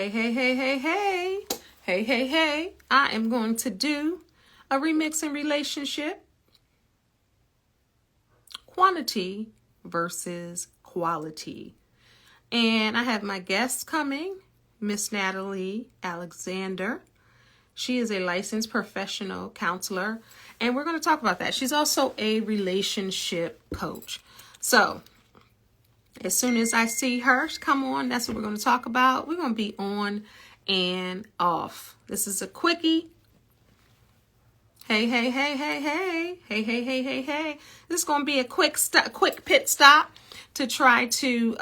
Hey, hey, hey, hey, hey. Hey, hey, hey. I am going to do a remixing relationship. Quantity versus quality. And I have my guest coming, Miss Natalie Alexander. She is a licensed professional counselor, and we're going to talk about that. She's also a relationship coach. So, as soon as I see her come on, that's what we're going to talk about. We're going to be on and off. This is a quickie. Hey, hey, hey, hey, hey. Hey, hey, hey, hey, hey. This is going to be a quick pit stop to try to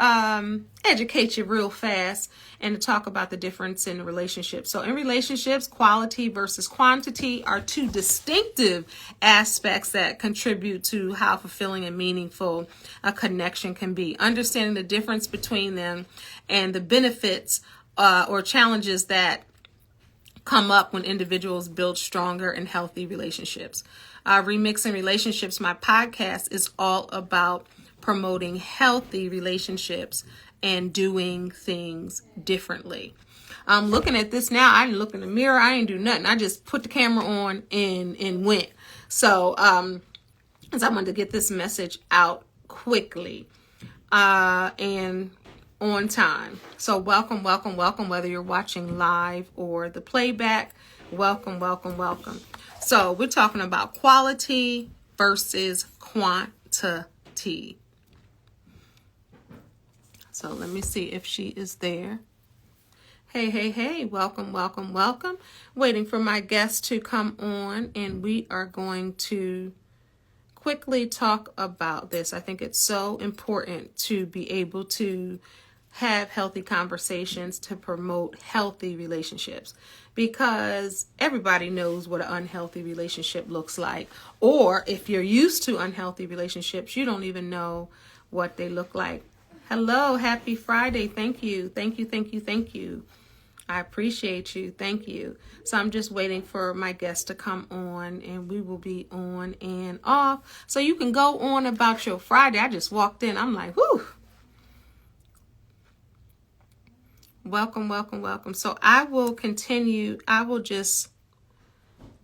educate you real fast and to talk about the difference in relationships. So in relationships, quality versus quantity are two distinctive aspects that contribute to how fulfilling and meaningful a connection can be. Understanding the difference between them and the benefits or challenges that come up when individuals build stronger and healthy relationships. Remixing Relationships, my podcast, is all about promoting healthy relationships and doing things differently. I'm looking at this now. I didn't look in the mirror. I didn't do nothing. I just put the camera on and went. So, as I wanted to get this message out quickly and on time. So welcome, welcome, welcome, whether you're watching live or the playback. Welcome, welcome, welcome. So we're talking about quality versus quantity. So let me see if she is there. Hey, hey, hey, welcome, welcome, welcome. Waiting for my guest to come on, and we are going to quickly talk about this. I think it's so important to be able to have healthy conversations to promote healthy relationships, because everybody knows what an unhealthy relationship looks like. Or if you're used to unhealthy relationships, you don't even know what they look like. Hello, happy Friday. Thank you. Thank you. Thank you. Thank you. I appreciate you. Thank you. So I'm just waiting for my guest to come on, and we will be on and off. So you can go on about your Friday. I just walked in. I'm like, whew. Welcome, welcome, welcome. So I will continue. I will just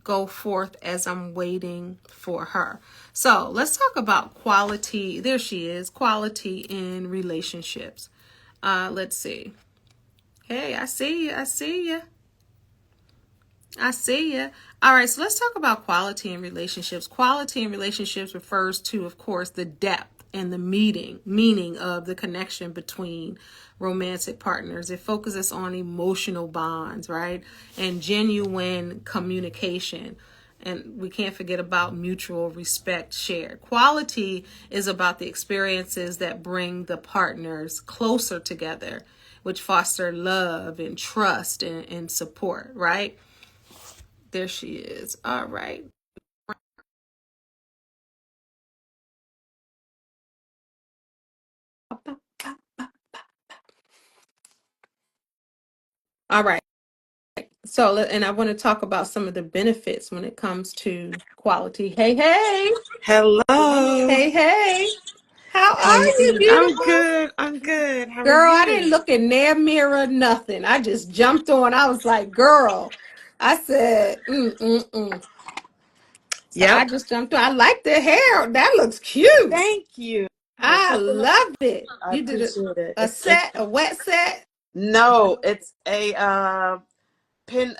go forth as I'm waiting for her. So let's talk about quality. There she is. Quality in relationships. Let's see. Hey, I see you. I see you. I see you. All right, so let's talk about quality in relationships. Quality in relationships refers to, of course, the depth and the meaning of the connection between romantic partners. It focuses on emotional bonds, right? And genuine communication. And we can't forget about mutual respect shared. Quality is about the experiences that bring the partners closer together, which foster love and trust and support, right? There she is. All right. All right. So, and I want to talk about some of the benefits when it comes to quality. Hey, hey. Hello. Hey, hey. How How are you you, doing? I'm beautiful? good. I'm good. How are Girl, I didn't you? look in their mirror, nothing. I just jumped on. I was like, girl. I said, So I Yep. just jumped on. I like the hair. That looks cute. Thank you. I love it. I You did appreciate it. a a wet set, No, it's a pin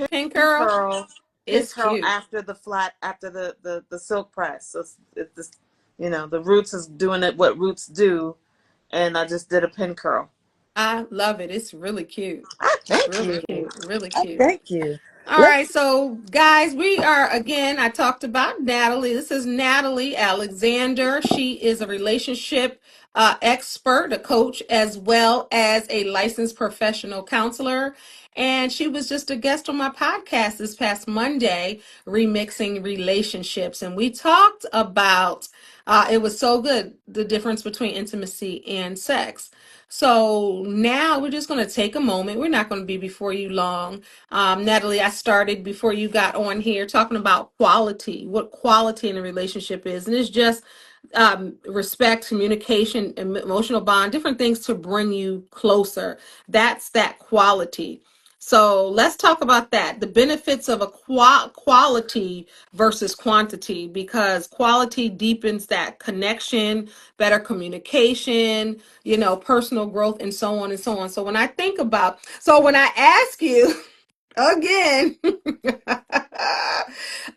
pin curl. curl, It's cute. after the flat after the silk press. So it's this, the roots is doing it what roots do, and I just did a pin curl. I love it. It's really cute. It's Thank really you. cute. Really cute. Thank you. All right, Let's. so guys, we are again. I talked about Natalie. This is Natalie Alexander. She is a relationship expert, a coach, as well as a licensed professional counselor. And she was just a guest on my podcast this past Monday, Remixing Relationships. And we talked about it was so good, the difference between intimacy and sex. So now we're just going to take a moment. We're not going to be before you long. Natalie, I started before you got on here talking about quality, what quality in a relationship is. And it's just respect, communication, emotional bond, different things to bring you closer. That's that quality. So let's talk about that. The benefits of a quality versus quantity, because quality deepens that connection, better communication, personal growth, and so on and so on. So when I ask you again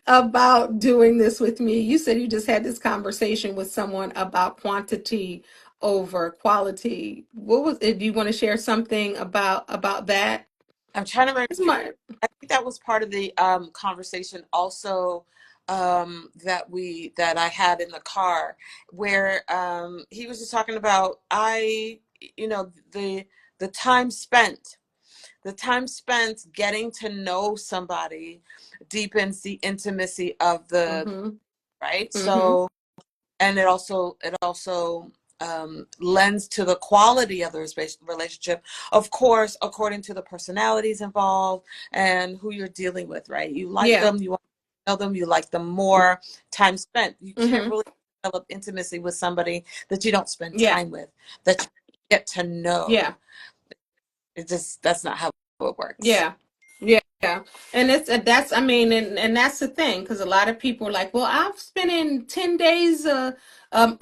about doing this with me. You said you just had this conversation with someone about quantity over quality. What was it? Do you want to share something about that? I'm trying to remember. It's my I think that was part of the conversation also, that I had in the car, where he was just talking about, the time spent, getting to know somebody deepens the intimacy of the, mm-hmm, right. mm-hmm, So, and it also lends to the quality of the relationship, of course, according to the personalities involved and who you're dealing with, right? You like yeah, them, you want to know them, you like them more. Time spent, you can't mm-hmm, really develop intimacy with somebody that you don't spend yeah, time with, that you get to yeah. know. It just, that's not how it works. Yeah. Yeah. Yeah. And that's, I mean, and that's the thing, because a lot of people are like, well, I'm spending 10 days a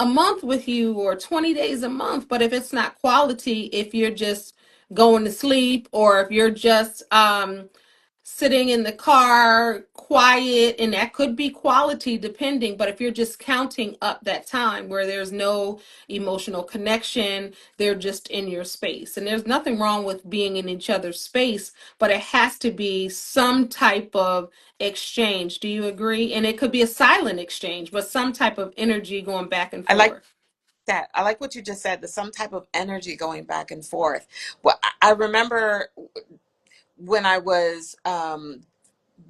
month with you, or 20 days a month. But if it's not quality, if you're just going to sleep, or if you're just sitting in the car quiet, and that could be quality depending, but if you're just counting up that time where there's no emotional connection, they're just in your space. And there's nothing wrong with being in each other's space, but it has to be some type of exchange. Do you agree? And it could be a silent exchange, but some type of energy going back and I like forth. that. I like what you just said. There's some type of energy going back and forth. Well, I remember when I was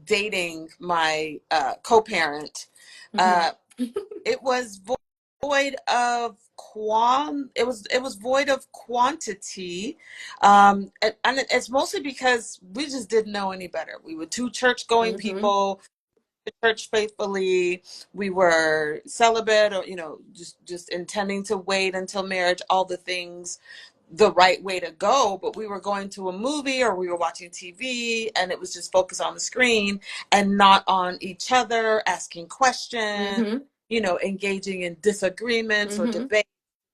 dating my co-parent, Mm-hmm. uh, it was void of it was void of quantity, and it's mostly because we just didn't know any better. We were two church going Mm-hmm. people, the church faithfully. We were celibate, or just intending to wait until marriage, all the things the right way to go. But we were going to a movie, or we were watching TV, and it was just focused on the screen and not on each other, asking questions, Mm-hmm. engaging in disagreements or Mm-hmm. debate.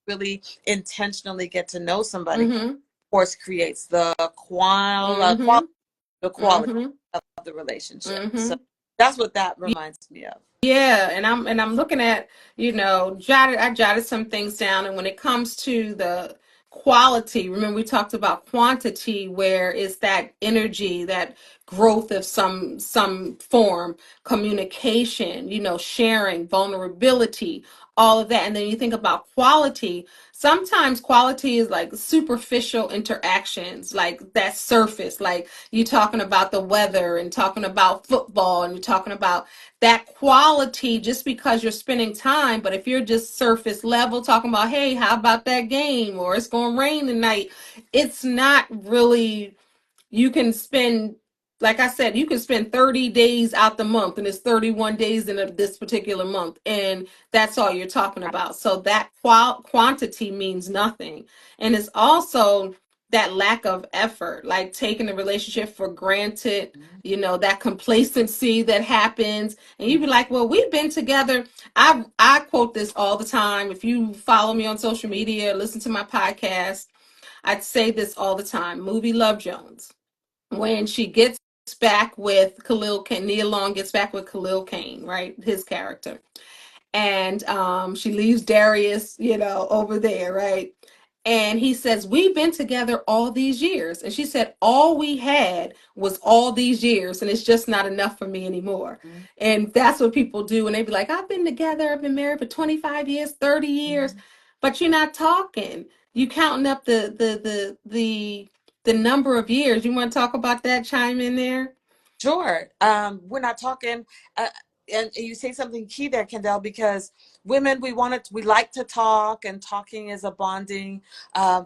Really intentionally get to know somebody, of Mm-hmm. course, creates Mm-hmm. the quality Mm-hmm. of the relationship. So Mm-hmm. that's what that reminds me of. Yeah, and I'm looking at, I jotted some things down, and when it comes to the quality, remember we talked about quantity, where it's that energy, that growth of some form, communication, sharing, vulnerability, all of that. And then you think about quality, sometimes quality is like superficial interactions, like that surface, like you talking about the weather and talking about football, and you're talking about that quality just because you're spending time. But if you're just surface level talking about, hey, how about that game, or it's going to rain tonight, it's not really. You can spend, like I said, you can spend 30 days out the month, and it's 31 days in this particular month, and that's all you're talking about. So that quantity means nothing. And it's also that lack of effort, like taking the relationship for granted, that complacency that happens. And you'd be like, well, we've been together. I quote this all the time. If you follow me on social media, listen to my podcast, I'd say this all the time. Movie Love Jones, when she gets back with Khalil Kane, Nia Long gets back with Khalil Kane, right? His character. And she leaves Darius, over there, right? And he says, we've been together all these years. And she said, all we had was all these years, and it's just not enough for me anymore. And that's what people do. And they be like, I've been together, I've been married for 25 years, 30 years, Mm-hmm. but you're not talking. You counting up the number of years. You want to talk about that? Chime in there. Sure. We're not talking, uh, and you say something key there, Kendall, because women, we like to talk, and talking is a bonding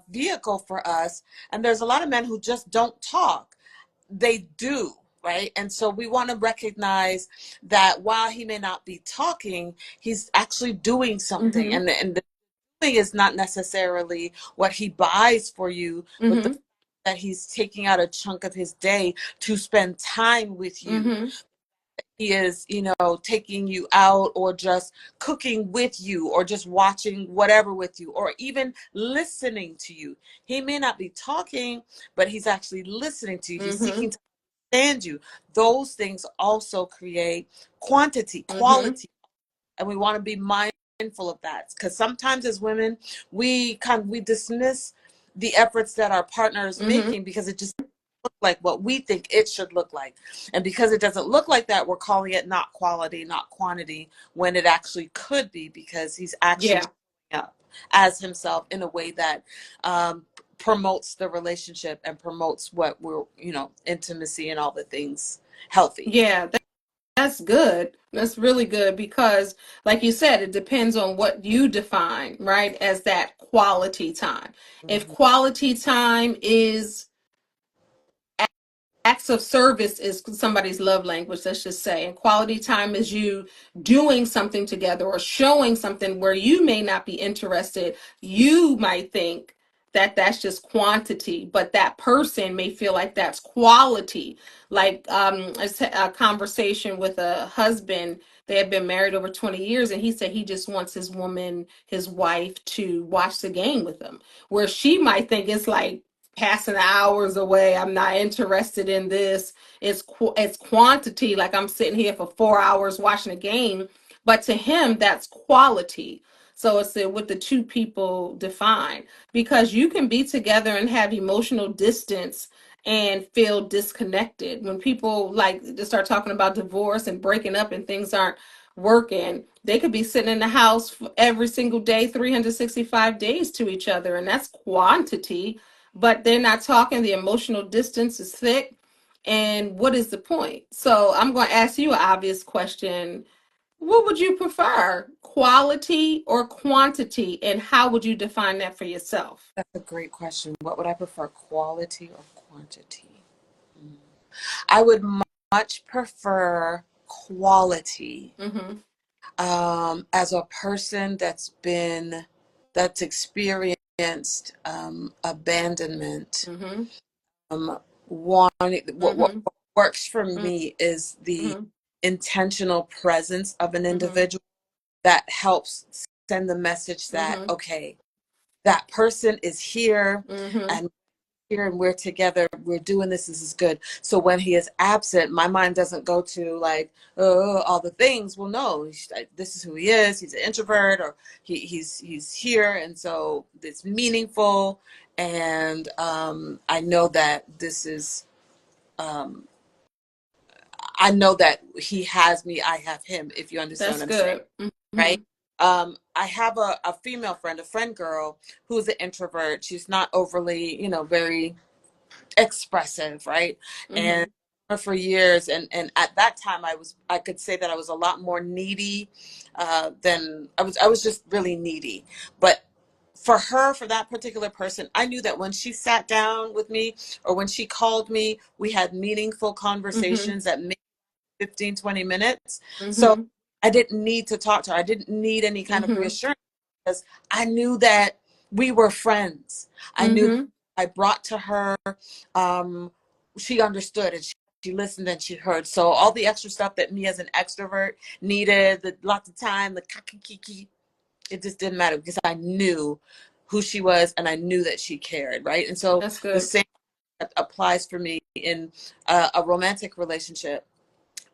vehicle for us. And there's a lot of men who just don't talk. They do. right? And so we want to recognize that while he may not be talking, he's actually doing something. Mm-hmm. And the thing is not necessarily what he buys for you, but the Mm-hmm. fact that he's taking out a chunk of his day to spend time with you. Mm-hmm. He is, taking you out, or just cooking with you, or just watching whatever with you, or even listening to you. He may not be talking, but he's actually listening to you. He's Mm-hmm. seeking to understand you. Those things also create quantity, Mm-hmm. quality, and we want to be mindful of that, because sometimes as women we dismiss the efforts that our partner is Mm-hmm. making because it just look like what we think it should look like. And because it doesn't look like that, we're calling it not quality, not quantity, when it actually could be, because he's actually Yeah. showing up as himself in a way that promotes the relationship and promotes what we're, intimacy and all the things healthy. Yeah. That's good. That's really good because, like you said, it depends on what you define, right, as that quality time. If Mhm. quality time is acts of service is somebody's love language, let's just say, and quality time is you doing something together or showing something where you may not be interested. You might think that that's just quantity, but that person may feel like that's quality. Like a conversation with a husband. They have been married over 20 years, and he said he just wants his woman, his wife, to watch the game with him, where she might think it's like passing hours away. I'm not interested in this. It's quantity. Like I'm sitting here for 4 hours watching a game, but to him that's quality. So it's what the two people define, because you can be together and have emotional distance and feel disconnected when people like to start talking about divorce and breaking up and things aren't working. They could be sitting in the house every single day 365 days to each other, and that's quantity, but they're not talking. The emotional distance is thick. And what is the point? So I'm going to ask you an obvious question. What would you prefer, quality or quantity? And how would you define that for yourself? That's a great question. What would I prefer, quality or quantity? Mm. I would much prefer quality. Mm-hmm. As a person that's experienced abandonment, Mm-hmm. wanting what Mm-hmm. works for me is the Mm-hmm. intentional presence of an Mm-hmm. individual that helps send the message that, Mm-hmm. okay, that person is here, Mm-hmm. and here, and we're together, we're doing this is good. So when he is absent, my mind doesn't go to like, oh, all the things. Well, no, this is who he is. He's an introvert, or he's here, and so it's meaningful. And I know that this is um, I know that he has me, I have him, if you understand That's what I'm saying, good. Mm-hmm. right? I have a female friend, a friend girl, who's an introvert. She's not overly, very expressive, right? And Mm-hmm. for years, and at that time I could say that I was a lot more needy than I was just really needy. But for her, for that particular person, I knew that when she sat down with me, or when she called me, we had meaningful Mm-hmm. conversations that 15, 20 minutes. So Mm-hmm. I didn't need to talk to her. I didn't need any kind of Mm-hmm. reassurance, because I knew that we were friends. I knew that Mm-hmm. I brought to her, um, she understood, and she listened and she heard. So all the extra stuff that me as an extrovert needed, the lots of time, the kiki, it just didn't matter, because I knew who she was, and I knew that she cared, right? And so That's the good. same applies for me in a romantic relationship.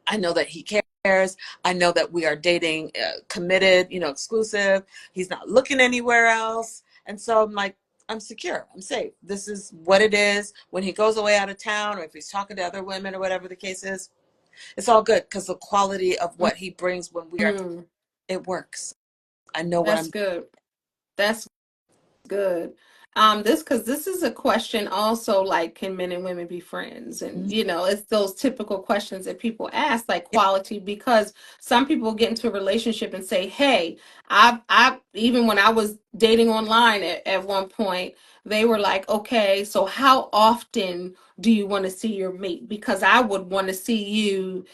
I know that he cares. I know that we are dating, committed, exclusive. He's not looking anywhere else. And so I'm like, I'm secure. I'm safe. This is what it is. When he goes away out of town, or if he's talking to other women, or whatever the case is, it's all good, because the quality of what he brings when we are, Mm-hmm. it works. I know what That's I'm good. That's good. This is a question also, like, can men and women be friends? And doing. it's those typical questions that people ask, like quality, because some people get into a relationship and say, hey, I even when I was dating online at one point, they were like, okay, so how often do you want to see your mate? Because I would want to see you,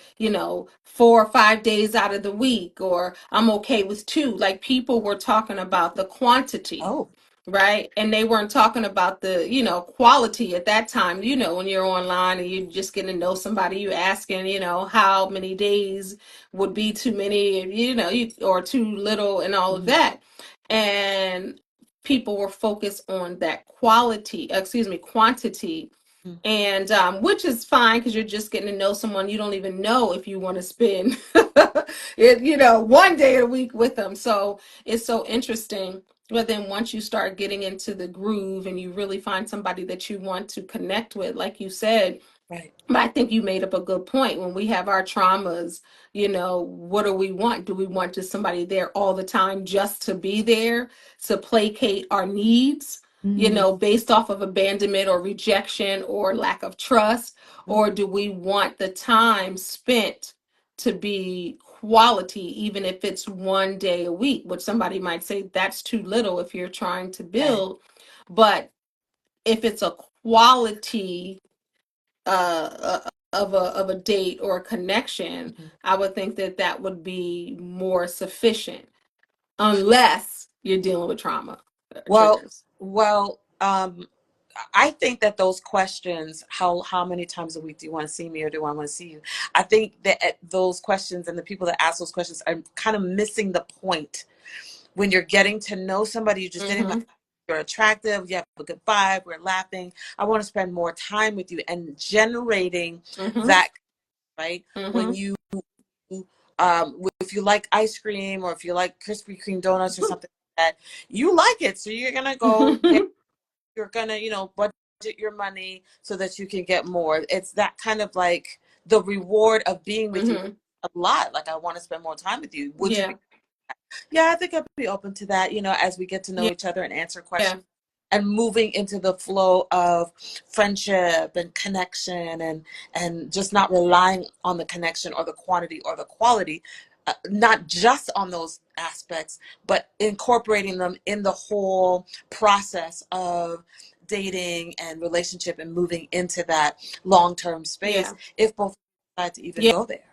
4 or 5 days out of the week, or I'm okay with two. Like people were talking about the quantity, Oh. right? And they weren't talking about the, quality at that time. When you're online and you're just getting to know somebody, you asking, how many days would be too many, or too little and all of Mhm. that. And people were focused on that quality, excuse me, quantity, Mhm. and which is fine because you're just getting to know someone. You don't even know if you want to spend it, 1 day a week with them. So it's so interesting. But then once you start getting into the groove and you really find somebody that you want to connect with, like you said, Right. but I think you made up a good point. When we have our traumas, what do we want? Do we want just somebody there all the time just to be there, to placate our needs, Mm. based off of abandonment or rejection or lack of trust? Or do we want the time spent to be quality, even if it's 1 day a week, which somebody might say that's too little if you're trying to Right. build. But if it's a quality of a date or a connection, Mhm. I would think that that would be more sufficient, unless you're dealing with trauma Well, triggers. well, I think that those questions, how many times a week do you want to see me or do I want to see you? I think that those questions and the people that ask those questions are kind of missing the point. When you're getting to know somebody, you're just getting like, Mm-hmm. you're attractive, you have a good vibe, we're laughing. I want to spend more time with you and generating Mm-hmm. that, right? When Mm-hmm. you if you like ice cream or if you like Krispy Kreme donuts or something like that, you like it. So you're gonna go get, you're gonna, budget your money so that you can get more. It's that kind of like the reward of being with you Mm-hmm. a lot. Like I want to spend more time with you. Would you be? Yeah. Yeah, I think I'd be open to that, as we get to know Yeah. each other and answer questions Yeah. and moving into the flow of friendship and connection, and just not relying on the connection or the quantity or the quality, not just on those aspects, but incorporating them in the whole process of dating and relationship and moving into that long-term space Yeah. if both decide to even Yeah. go there.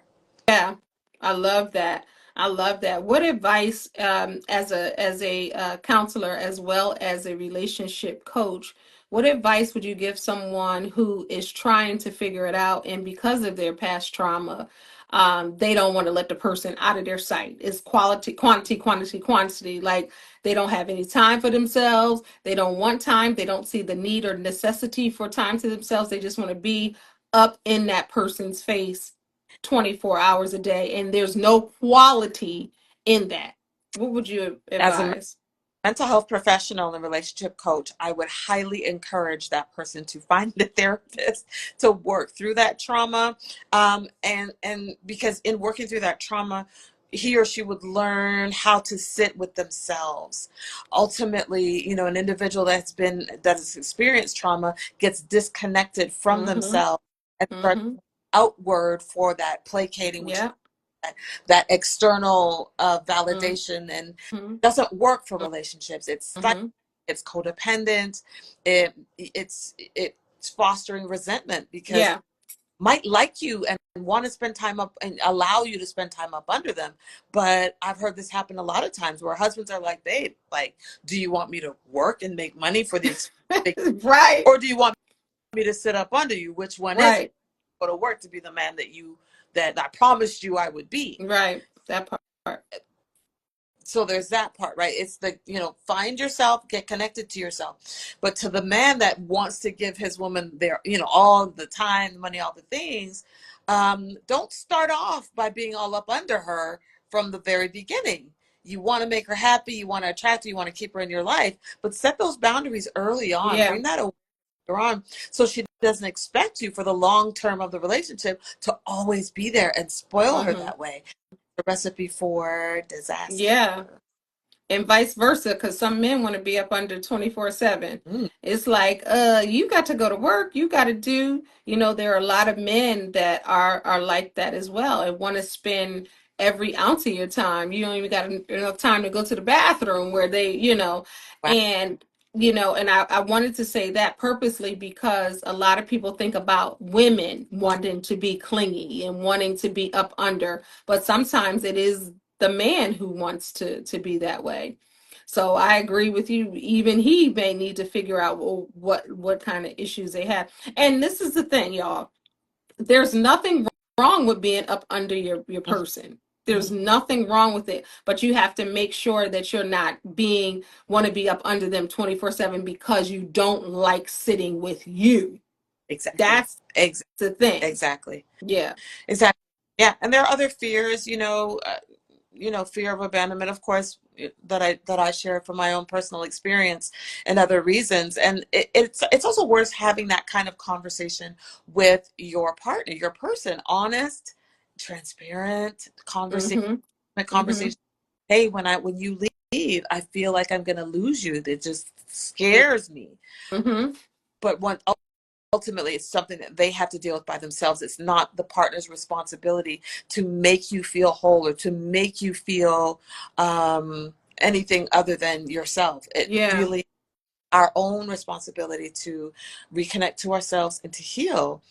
Yeah, I love that. I love that. What advice, as a counselor as well as a relationship coach, what advice would you give someone who is trying to figure it out and because of their past trauma, they don't want to let the person out of their sight? It's quality, quantity, quantity, quantity. Like they don't have any time for themselves. They don't want time. They don't see the need or necessity for time to themselves. They just want to be up in that person's face 24 hours a day, and there's no quality in that. What would you As a advise? mental health professional and relationship coach, I would highly encourage that person to find a therapist to work through that trauma. And because in working through that trauma, he or she would learn how to sit with themselves. Ultimately, an individual that has experienced trauma gets disconnected from Mm-hmm. themselves and starts Mm-hmm. outward for that placating, which is Yeah. that external Mm-hmm. validation, and doesn't work for relationships. Mm-hmm. It's codependent. It's fostering resentment because Yeah. might like you and want to spend time up and allow you to spend time up under them. But I've heard this happen a lot of times where husbands are like, babe, like, do you want me to work and make money for the Right. or do you want me to sit up under you? Which one is it? Right. Go to work to be the man that I promised you I would be. Right. That part. So there's that part, right? It's the, find yourself, get connected to yourself. But to the man that wants to give his woman their, all the time, the money, all the things, don't start off by being all up under her from the very beginning. You want to make her happy, you want to attract her, you want to keep her in your life, but set those boundaries early on. Yeah. Bring that on so she doesn't expect you for the long term of the relationship to always be there and spoil her Mm-hmm. that way. The recipe for disaster. Yeah. And vice versa, because some men want to be up under 24/7. Mm. It's like, you got to go to work, you got to do, there are a lot of men that are like that as well and want to spend every ounce of your time. You don't even got enough time to go to the bathroom where they, Right. and And I wanted to say that purposely because a lot of people think about women wanting to be clingy and wanting to be up under, but sometimes it is the man who wants to be that way. So I agree with you. Even he may need to figure out, well, what kind of issues they have. And this is the thing, y'all. There's nothing wrong with being up under your person. There's Mhm. nothing wrong with it, but you have to make sure that you're not being want to be up under them 24/7 because you don't like sitting with you. Exactly. That's the thing. Exactly. Yeah. Exactly. Yeah, and there are other fears, fear of abandonment, of course, that I share from my own personal experience and other reasons. And it's also worth having that kind of conversation with your partner, your person, honest, transparent conversation. Mhm. Mhm. Conversation. Hey, when you leave, I feel like I'm going to lose you. That just scares me. Mhm. But one ultimately it's something that they have to deal with by themselves. It's not the partner's responsibility to make you feel whole or to make you feel anything other than yourself. It Yeah. really our own responsibility to reconnect to ourselves and to heal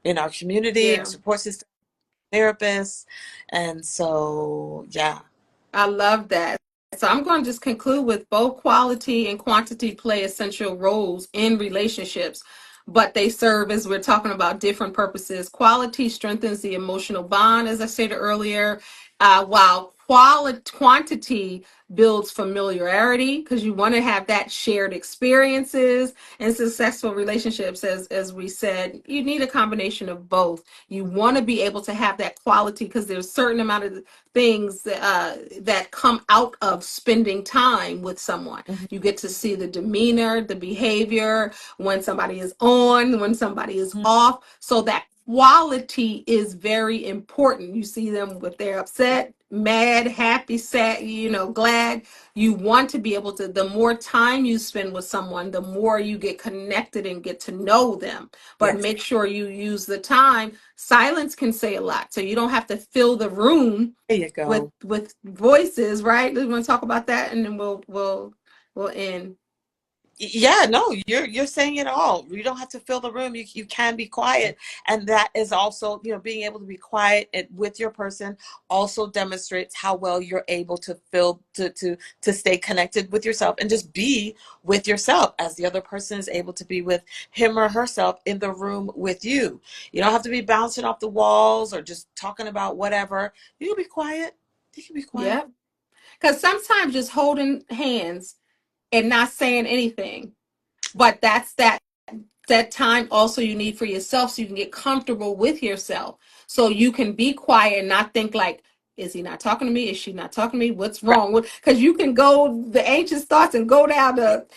in our community, our Yeah. support system, therapists. And so, yeah. I love that. So I'm going to just conclude with both quality and quantity play essential roles in relationships, but they serve, as we're talking about, different purposes. Quality strengthens the emotional bond, as I stated earlier, while quantity builds familiarity because you want to have that shared experiences and successful relationships. As we said, you need a combination of both. You want to be able to have that quality because there's a certain amount of things that come out of spending time with someone. Mhm. You get to see the demeanor, the behavior, when somebody is on, when somebody is off. So that quality is very important. You see them with they're Yeah. upset, mad, happy, sad, glad. You want to be able to, the more time you spend with someone, the more you get connected and get to know them. But Yes. make sure you use the time. Silence can say a lot. So you don't have to fill the room There you with go. voices, right? We want to talk about that, and then we'll end. Yeah, no, you're saying it all. You don't have to fill the room. You can be quiet, and that is also, being able to be quiet with your person also demonstrates how well you're able to feel to stay connected with yourself and just be with yourself as the other person is able to be with him or herself in the room with you. You don't have to be bouncing off the walls or just talking about whatever. You can be quiet. You can be quiet. Yeah, because sometimes just holding hands and not saying anything, but that's that time also you need for yourself so you can get comfortable with yourself, so you can be quiet and not think like, is he not talking to me, is she not talking to me, what's Right. wrong with, because you can go the anxious thoughts and go down to,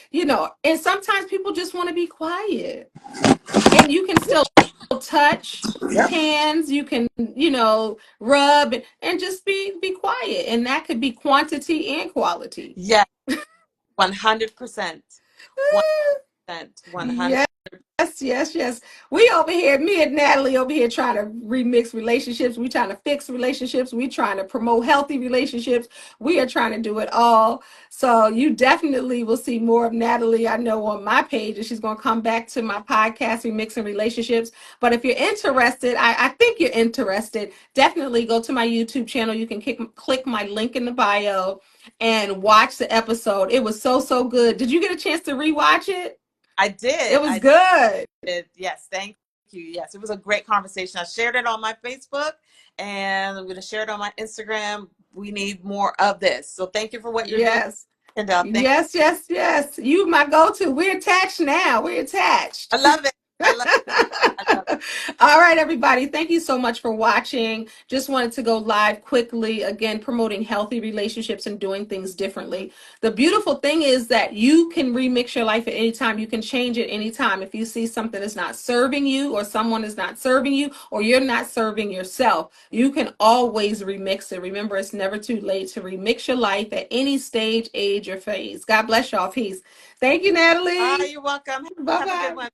and sometimes people just want to be quiet, and you can still touch Yep. hands, you can rub and just be quiet, and that could be quantity and quality. Yeah, 100%. 100%. 100. Yes. Yes, yes, yes. We over here, me and Natalie over here trying to remix relationships. We trying to fix relationships. We trying to promote healthy relationships. We are trying to do it all. So you definitely will see more of Natalie, I know, on my page, and she's going to come back to my podcast, Remixing Relationships. But if you're interested, I think you're interested, definitely go to my YouTube channel. You can click my link in the bio and watch the episode. It was so, so good. Did you get a chance to rewatch it? I It did. was I good. did. Yes. Thank you. Yes. It was a great conversation. I shared it on my Facebook and I'm going to share it on my Instagram. We need more of this. So thank you for what you're doing. Yes. And thank Yes, yes, yes. You my go-to. We're attached now. We're attached. I love it. I love it. I love it. All right, everybody. Thank you so much for watching. Just wanted to go live quickly, again, promoting healthy relationships and doing things differently. The beautiful thing is that you can remix your life at any time. You can change it anytime. If you see something that's not serving you, or someone is not serving you, or you're not serving yourself, you can always remix it. Remember, it's never too late to remix your life at any stage, age, or phase. God bless y'all. Peace. Thank you, Ah, Natalie. you're welcome. Bye Have a good bye. one.